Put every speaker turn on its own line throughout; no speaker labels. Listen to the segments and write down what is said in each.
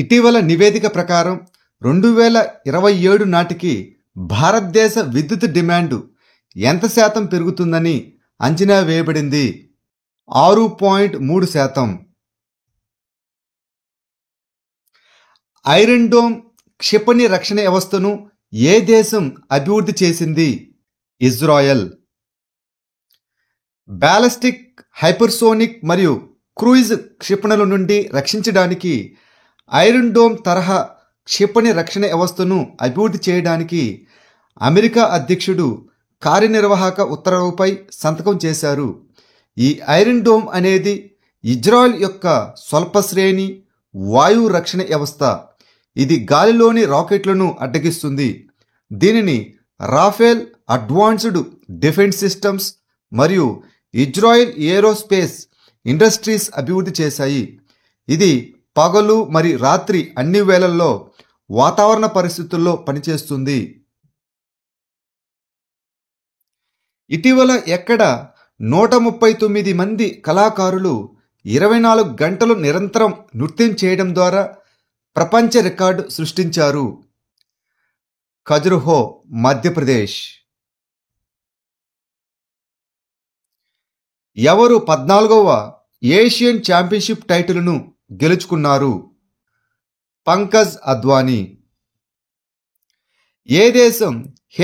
ఇటీవల నివేదిక ప్రకారం 2027 నాటికి భారతదేశ విద్యుత్ డిమాండు ఎంత శాతం పెరుగుతుందని అంచనా వేయబడింది? 6.3%. ఐరన్ డోమ్ క్షిపణి రక్షణ వ్యవస్థను ఏ దేశం అభివృద్ధి చేసింది? ఇజ్రాయెల్. బ్యాలిస్టిక్, హైపర్సోనిక్ మరియు క్రూయిజ్ క్షిపణుల నుండి రక్షించడానికి ఐరన్ డోమ్ తరహా క్షిపణి రక్షణ వ్యవస్థను అభివృద్ధి చేయడానికి అమెరికా అధ్యక్షుడు కార్యనిర్వాహక ఉత్తర్వుపై సంతకం చేశారు. ఈ ఐరన్ డోమ్ అనేది ఇజ్రాయెల్ యొక్క స్వల్ప శ్రేణి వాయు రక్షణ వ్యవస్థ. ఇది గాలిలోని రాకెట్లను అడ్డగిస్తుంది. దీనిని రాఫెల్ అడ్వాన్స్డ్ డిఫెన్స్ సిస్టమ్స్ మరియు ఇజ్రాయెల్ ఏరోస్పేస్ ఇండస్ట్రీస్ అభివృద్ధి చేశాయి. ఇది పగలు మరియు రాత్రి అన్ని వేళల్లో వాతావరణ పరిస్థితుల్లో పనిచేస్తుంది. ఇటీవల ఎక్కడ 139 మంది కళాకారులు 24 గంటలు నిరంతరం నృత్యం చేయడం ద్వారా ప్రపంచ రికార్డు సృష్టించారు? ఖజురహో, మధ్యప్రదేశ్. ఎవరు 14వ ఏషియన్ ఛాంపియన్షిప్ టైటిల్ను గెలుచుకున్నారు? పంకజ్ అద్వానీ. ఏ దేశం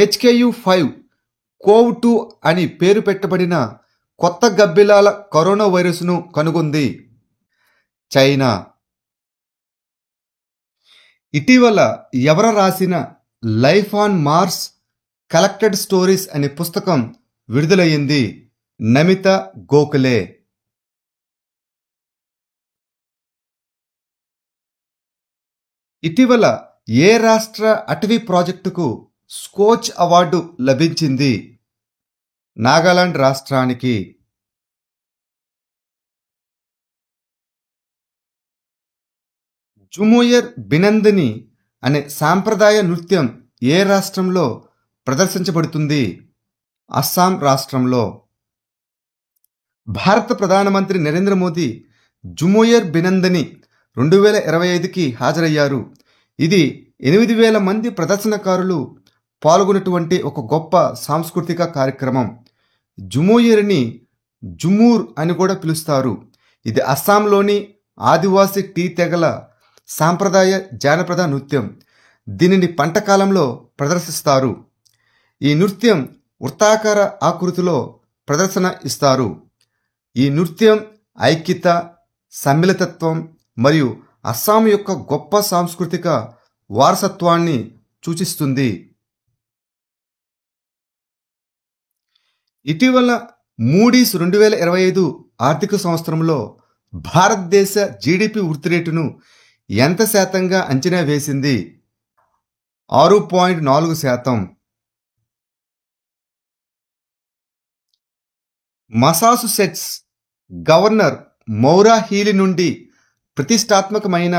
HKU5 కోవ్2 అని పేరు పెట్టబడిన కొత్త గబ్బిలాల కరోనా వైరస్ను కనుగొంది? చైనా. ఇటీవల ఎవరు రాసిన life on Mars collected stories అనే పుస్తకం విడుదలయ్యింది? నమితా గోఖలే. ఇటీవల ఏ రాష్ట్ర అటవీ ప్రాజెక్టుకు స్కోచ్ అవార్డు లభించింది? నాగాలాండ్ రాష్ట్రానికి. జుమోయర్ బినందిని అనే సాంప్రదాయ నృత్యం ఏ రాష్ట్రంలో ప్రదర్శించబడుతుంది? అస్సాం రాష్ట్రంలో. భారత ప్రధానమంత్రి నరేంద్ర మోదీ జుమోయర్ బినందిని 2025కి హాజరయ్యారు. ఇది 8,000 మంది ప్రదర్శనకారులు పాల్గొన్నటువంటి ఒక గొప్ప సాంస్కృతిక కార్యక్రమం. జుమోయర్ని జుమూర్ అని కూడా పిలుస్తారు. ఇది అస్సాంలోని ఆదివాసీ టీ తెగల సాంప్రదాయ జానపద నృత్యం. దీనిని పంటకాలంలో ప్రదర్శిస్తారు. ఈ నృత్యం వృత్తాకార ఆకృతిలో ప్రదర్శన ఇస్తారు. ఈ నృత్యం ఐక్యత, సమ్మిళితత్వం మరియు అస్సాం యొక్క గొప్ప సాంస్కృతిక వారసత్వాన్ని సూచిస్తుంది. ఇటీవల మూడీస్ 2025 ఆర్థిక సంవత్సరంలో భారతదేశ జీడిపి వృద్ధి రేటును ఎంత శాతంగా అంచనా వేసింది? 6.4%. మసాచుసెట్స్ గవర్నర్ మౌరా హీలీ నుండి ప్రతిష్టాత్మకమైన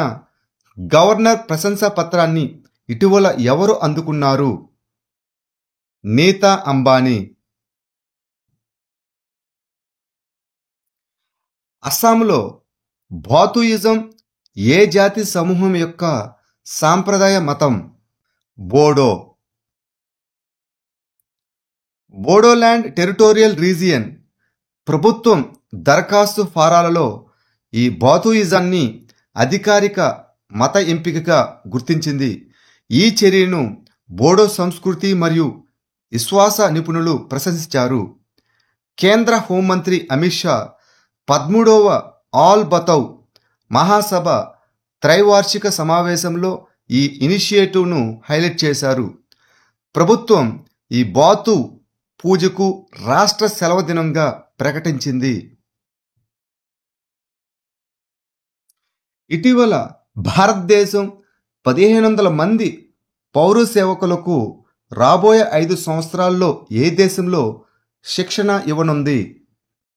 గవర్నర్ ప్రశంసా పత్రాన్ని ఇటీవల ఎవరు అందుకున్నారు? నీతా అంబానీ. అస్సాంలో బాతుయిజం ఏ జాతి సమూహం యొక్క సాంప్రదాయ మతం? బోడో. బోడోల్యాండ్ టెరిటోరియల్ రీజియన్ ప్రభుత్వం దరఖాస్తు ఫారాలలో ఈ బాతుయిజాన్ని అధికారిక మత ఎంపికగా గుర్తించింది. ఈ చర్యను బోడో సంస్కృతి మరియు విశ్వాస నిపుణులు ప్రశంసించారు. కేంద్ర హోంమంత్రి అమిత్ షా 13వ ఆల్ బతౌ మహాసభ త్రైవార్షిక సమావేశంలో ఈ ఇనిషియేటివ్ను హైలైట్ చేశారు. ప్రభుత్వం ఈ బాతు పూజకు రాష్ట్ర సెలవు దినంగా ప్రకటించింది. ఇటీవల భారతదేశం 1,500 మంది పౌర సేవకులకు రాబోయే 5 సంవత్సరాల్లో ఏ దేశంలో శిక్షణ ఇవ్వనుంది?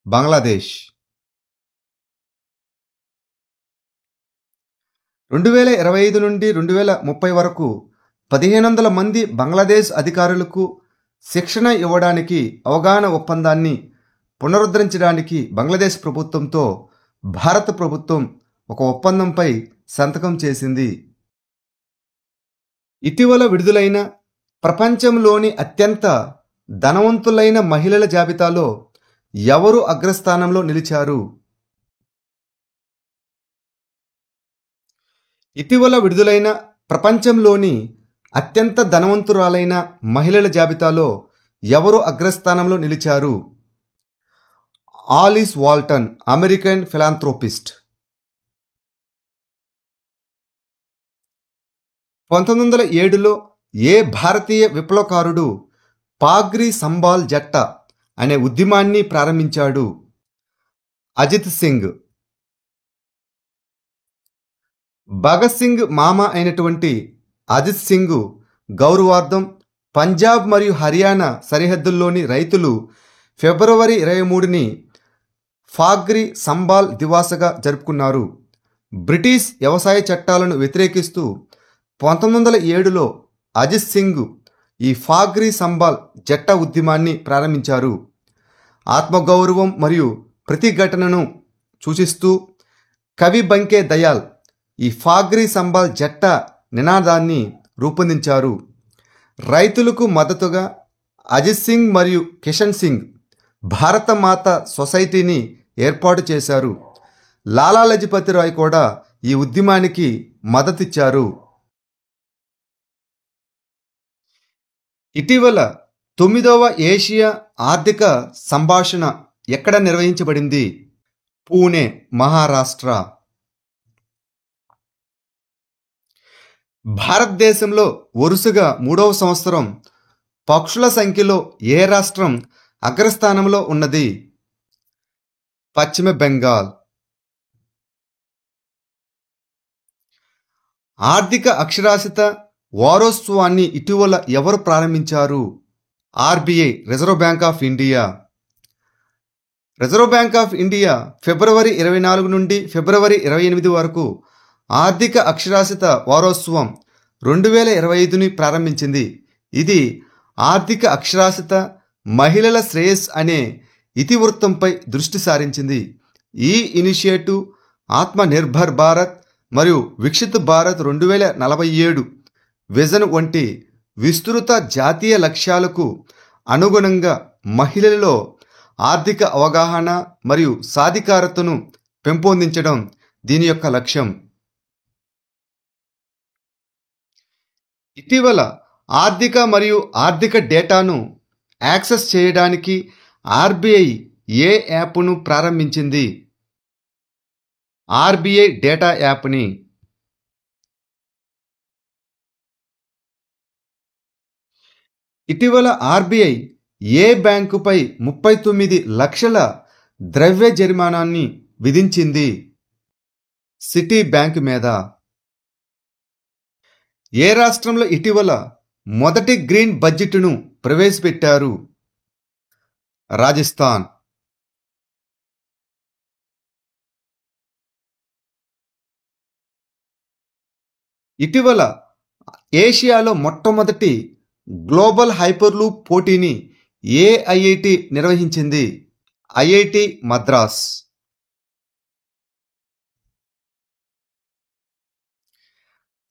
బంగ్లాదేశ్. 2025 నుండి 2030 వరకు 1,500 మంది బంగ్లాదేశ్ అధికారులకు శిక్షణ ఇవ్వడానికి అవగాహన ఒప్పందాన్ని పునరుద్ధరించడానికి బంగ్లాదేశ్ ప్రభుత్వంతో భారత ప్రభుత్వం ఒక ఒప్పందంపై సంతకం చేసింది. ఇటీవల విడుదలైన ప్రపంచంలోని అత్యంత ధనవంతులైన మహిళల జాబితాలో ఎవరు అగ్రస్థానంలో నిలిచారు? ఇటీవల విడుదలైన ప్రపంచంలోని అత్యంత ధనవంతురాలైన మహిళల జాబితాలో ఎవరు అగ్రస్థానంలో నిలిచారు? Alice Walton, American philanthropist. 1907లో ఏ భారతీయ విప్లవకారుడు పాగ్రి సంబాల్ జట్టా అనే ఉద్యమాన్ని ప్రారంభించాడు? అజిత్ సింగ్. భగత్ సింగ్ మామ అయినటువంటి అజిత్ సింగ్ గౌరవార్థం పంజాబ్ మరియు హర్యానా సరిహద్దుల్లోని రైతులు ఫిబ్రవరి 23ని ఫాగ్రి సంబాల్ దివాసగా జరుపుకున్నారు. బ్రిటిష్ వ్యవసాయ చట్టాలను వ్యతిరేకిస్తూ 1907లో అజిత్ సింగ్ ఈ ఫాగ్రి సంబాల్ జట్టా ఉద్యమాన్ని ప్రారంభించారు. ఆత్మగౌరవం మరియు ప్రతిఘటనను సూచిస్తూ కవి బంకే దయాల్ ఈ ఫాగ్రి సంబాల్ జట్టా నినాదాన్ని రూపొందించారు. రైతులకు మద్దతుగా అజిత్ సింగ్ మరియు కిషన్ సింగ్ భారత మాత సొసైటీని ఏర్పాటు చేశారు. లాలా లజపతి రాయ్ కూడా ఈ ఉద్యమానికి మద్దతిచ్చారు. ఇటీవల 9వ ఏషియా ఆర్థిక సంభాషణ ఎక్కడ నిర్వహించబడింది? పూణే, మహారాష్ట్ర. భారతదేశంలో వరుసగా 3వ సంవత్సరం పక్షుల సంఖ్యలో ఏ రాష్ట్రం అగ్రస్థానంలో ఉన్నది? పశ్చిమ బెంగాల్. ఆర్థిక అక్షరాస్యత వారోత్సవాన్ని ఇటీవల ఎవరు ప్రారంభించారు? RBI, Reserve Bank of India. Reserve Bank of India ఫిబ్రవరి 24 నుండి ఫిబ్రవరి 28 వరకు ఆర్థిక అక్షరాస్యత వారోత్సవం 2025ని ప్రారంభించింది. ఇది ఆర్థిక అక్షరాస్యత, మహిళల శ్రేయస్ అనే ఇతివృత్తంపై దృష్టి సారించింది. ఈ ఇనిషియేటివ్ ఆత్మ నిర్భర్ భారత్ మరియు వికసిత్ భారత్ 2047 విజన్ వంటి విస్తృత జాతీయ లక్ష్యాలకు అనుగుణంగా మహిళలలో ఆర్థిక అవగాహన మరియు సాధికారతను పెంపొందించడం దీని యొక్క లక్ష్యం. ఇటీవల ఆర్థిక మరియు ఆర్థిక డేటాను యాక్సెస్ చేయడానికి ఆర్బీఐ ఏ యాప్ను ప్రారంభించింది? ఆర్బీఐ డేటా యాప్ని. ఇటీవల ఆర్బీఐ ఏ బ్యాంకుపై 39 లక్షల ద్రవ్య జరిమానాన్ని విధించింది? సిటీ బ్యాంక్ మీద. ఏ రాష్ట్రంలో ఇటీవల మొదటి గ్రీన్ బడ్జెట్ను ప్రవేశపెట్టారు? రాజస్థాన్. ఇటీవల ఏషియాలో మొట్టమొదటి గ్లోబల్ హైపర్లూప్ పోటీని ఏ ఐఐటి నిర్వహించింది? ఐఐటి మద్రాస్.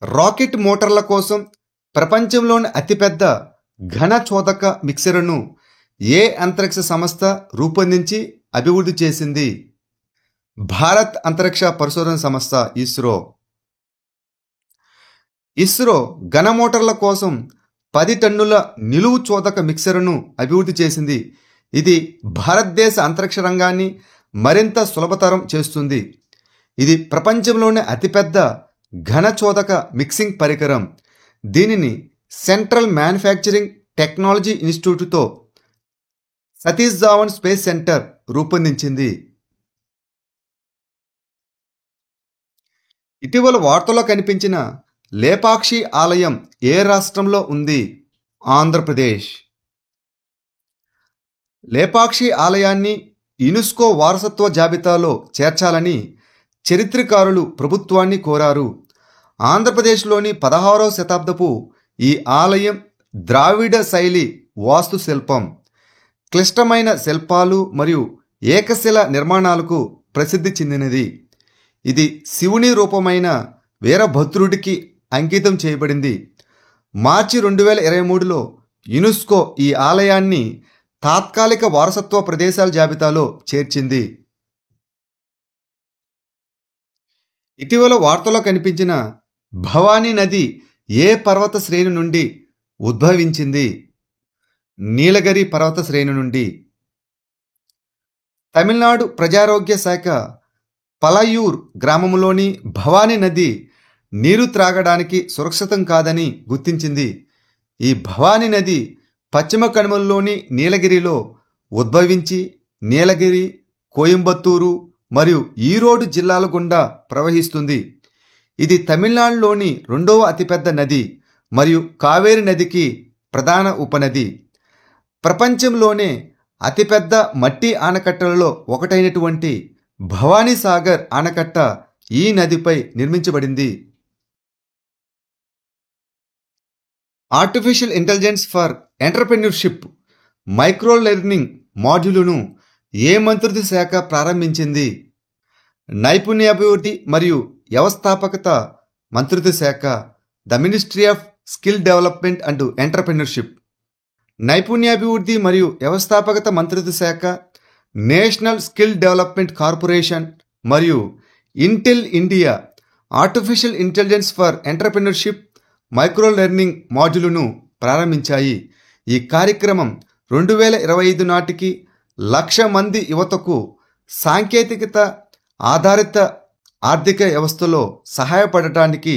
రాకెట్ మోటార్ల కోసం ప్రపంచంలోని అతిపెద్ద ఘన చోదక మిక్సర్ను ఏ అంతరిక్ష సంస్థ రూపొందించి అభివృద్ధి చేసింది? భారత్ అంతరిక్ష పరిశోధన సంస్థ ఇస్రో. ఇస్రో ఘన మోటార్ల కోసం 10 టన్నుల నిలువు చోదక మిక్సర్ను అభివృద్ధి చేసింది. ఇది భారతదేశ అంతరిక్ష రంగాన్ని మరింత సులభతరం చేస్తుంది. ఇది ప్రపంచంలోనే అతిపెద్ద ఘన చోదక మిక్సింగ్ పరికరం. దీనిని సెంట్రల్ మ్యానుఫ్యాక్చరింగ్ టెక్నాలజీ ఇన్స్టిట్యూట్తో సతీష్ ధావన్ స్పేస్ సెంటర్ రూపొందించింది. ఇటీవల వార్తల్లో కనిపించిన లేపాక్షి ఆలయం ఏ రాష్ట్రంలో ఉంది? ఆంధ్రప్రదేశ్. లేపాక్షి ఆలయాన్ని యునెస్కో వారసత్వ జాబితాలో చేర్చాలని చరిత్రకారులు ప్రభుత్వాన్ని కోరారు. ఆంధ్రప్రదేశ్లోని 16వ శతాబ్దపు ఈ ఆలయం ద్రావిడ శైలి వాస్తుశిల్పం, క్లిష్టమైన శిల్పాలు మరియు ఏకశిల నిర్మాణాలకు ప్రసిద్ధి చెందినది. ఇది శివుని రూపమైన వీరభద్రుడికి అంకితం చేయబడింది. మార్చి 2023లో యునెస్కో ఈ ఆలయాన్ని తాత్కాలిక వారసత్వ ప్రదేశాల జాబితాలో చేర్చింది. ఇటీవల వార్తలో కనిపించిన భవానీ నది ఏ పర్వత శ్రేణి నుండి ఉద్భవించింది? నీలగిరి పర్వత శ్రేణి నుండి. తమిళనాడు ప్రజారోగ్య శాఖ పలయూర్ గ్రామంలోని భవానీ నది నీరు త్రాగడానికి సురక్షితం కాదని గుర్తించింది. ఈ భవానీ నది పశ్చిమ కనుమలలోని నీలగిరిలో ఉద్భవించి నీలగిరి, కోయంబత్తూరు మరియు ఈరోడ్ జిల్లాల గుండా ప్రవహిస్తుంది. ఇది తమిళనాడులోని రెండవ అతిపెద్ద నది మరియు కావేరి నదికి ప్రధాన ఉపనది. ప్రపంచంలోనే అతిపెద్ద మట్టి ఆనకట్టలలో ఒకటైనటువంటి భవానీ సాగర్ ఆనకట్ట ఈ నదిపై నిర్మించబడింది. Artificial Intelligence for Entrepreneurship Micro Learning మాడ్యూలును ఏ మంత్రిత్వ శాఖ ప్రారంభించింది? నైపుణ్యాభివృద్ధి మరియు వ్యవస్థాపకత మంత్రిత్వ శాఖ, the Ministry of Skill Development and Entrepreneurship. నైపుణ్యాభివృద్ధి మరియు వ్యవస్థాపకత మంత్రిత్వ శాఖ, నేషనల్ స్కిల్ డెవలప్మెంట్ కార్పొరేషన్ మరియు Intel India Artificial Intelligence for Entrepreneurship Micro Learning మాడ్యూలును ప్రారంభించాయి. ఈ కార్యక్రమం 2025 నాటికి 1,00,000 మంది యువతకు సాంకేతికత ఆధారిత ఆర్థిక వ్యవస్థలో సహాయపడటానికి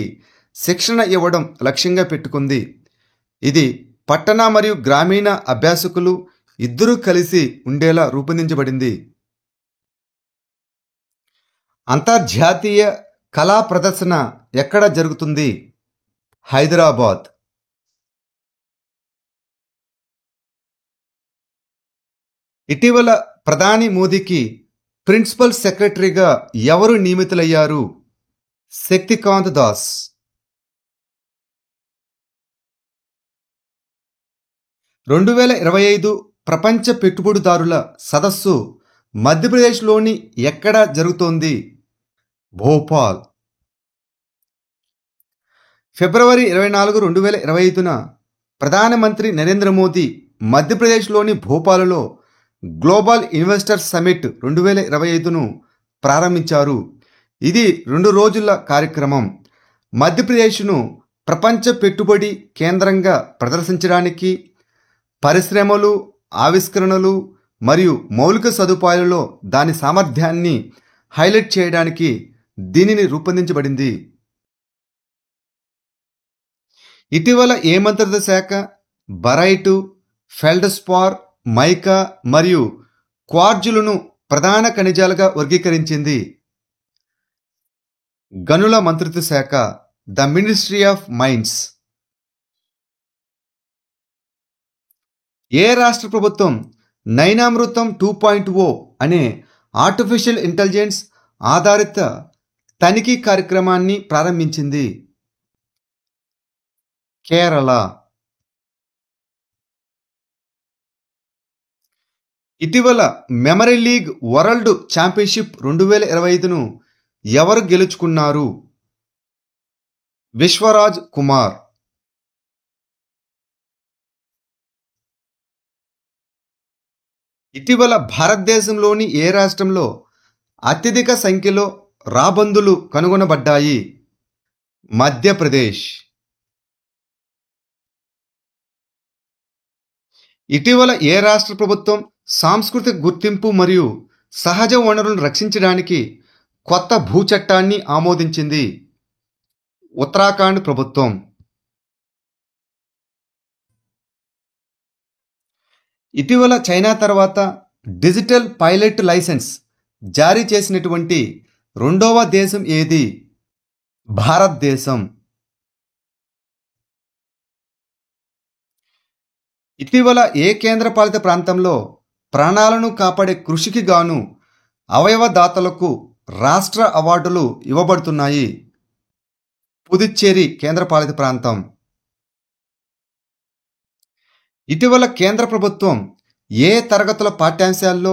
శిక్షణ ఇవ్వడం లక్ష్యంగా పెట్టుకుంది. ఇది పట్టణ మరియు గ్రామీణ అభ్యాసకులు ఇద్దరూ కలిసి ఉండేలా రూపొందించబడింది. అంతర్జాతీయ కళా ప్రదర్శన ఎక్కడ జరుగుతుంది? హైదరాబాద్. ఇటీవల ప్రధాని మోదీకి ప్రిన్సిపల్ సెక్రటరీగా ఎవరు నియమితులయ్యారు? శక్తికాంత్ దాస్. 2025 ప్రపంచ పెట్టుబడిదారుల సదస్సు మధ్యప్రదేశ్లోని ఎక్కడ జరుగుతోంది? భోపాల్. ఫిబ్రవరి 24, 2025న ప్రధానమంత్రి నరేంద్ర మోదీ మధ్యప్రదేశ్లోని భోపాలులో గ్లోబల్ ఇన్వెస్టర్స్ సమిట్ 2025ను ప్రారంభించారు. ఇది 2 రోజుల కార్యక్రమం. మధ్యప్రదేశ్ను ప్రపంచ పెట్టుబడి కేంద్రంగా ప్రదర్శించడానికి, పరిశ్రమలు, ఆవిష్కరణలు మరియు మౌలిక సదుపాయాలలో దాని సామర్థ్యాన్ని హైలైట్ చేయడానికి దీనిని రూపొందించబడింది. ఇటీవల ఏ మంత్రిత్వ శాఖ బరైటు, ఫెల్డ్స్పార్, మైకా మరియు క్వార్ట్జులను ప్రధాన ఖనిజాలుగా వర్గీకరించింది? గనుల మంత్రిత్వ శాఖ, ద మినిస్ట్రీ ఆఫ్ మైన్స్. ఏ రాష్ట్ర ప్రభుత్వం నైనామృతం 2.0 అనే ఆర్టిఫిషియల్ ఇంటెలిజెన్స్ ఆధారిత తనిఖీ కార్యక్రమాన్ని ప్రారంభించింది? కేరళ. ఇటీవల మెమరీ లీగ్ వరల్డ్ ఛాంపియన్షిప్ 2025ను ఎవరు గెలుచుకున్నారు? విశ్వరాజ్ కుమార్. ఇటీవల భారతదేశంలోని ఏ రాష్ట్రంలో అత్యధిక సంఖ్యలో రాబందులు కనుగొనబడ్డాయి? మధ్యప్రదేశ్. ఇటీవల ఏ రాష్ట్ర ప్రభుత్వం సాంస్కృతిక గుర్తింపు మరియు సహజ వనరులను రక్షించడానికి కొత్త భూ చట్టాన్ని ఆమోదించింది? ఉత్తరాఖండ్ ప్రభుత్వం. ఇటీవల చైనా తర్వాత డిజిటల్ పైలట్ లైసెన్స్ జారీ చేసినటువంటి రెండవ దేశం ఏది? భారతదేశం. ఇటీవల ఏ కేంద్రపాలిత ప్రాంతంలో ప్రాణాలను కాపాడే కృషికి గాను అవయవదాతలకు రాష్ట్ర అవార్డులు ఇవ్వబడుతున్నాయి? పుదుచ్చేరి కేంద్రపాలిత ప్రాంతం. ఇటీవల కేంద్ర ప్రభుత్వం ఏ తరగతుల పాఠ్యాంశాల్లో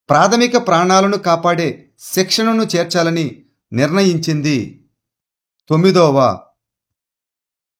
ప్రాథమిక ప్రాణాలను కాపాడే శిక్షణను చేర్చాలని నిర్ణయించింది? 9వ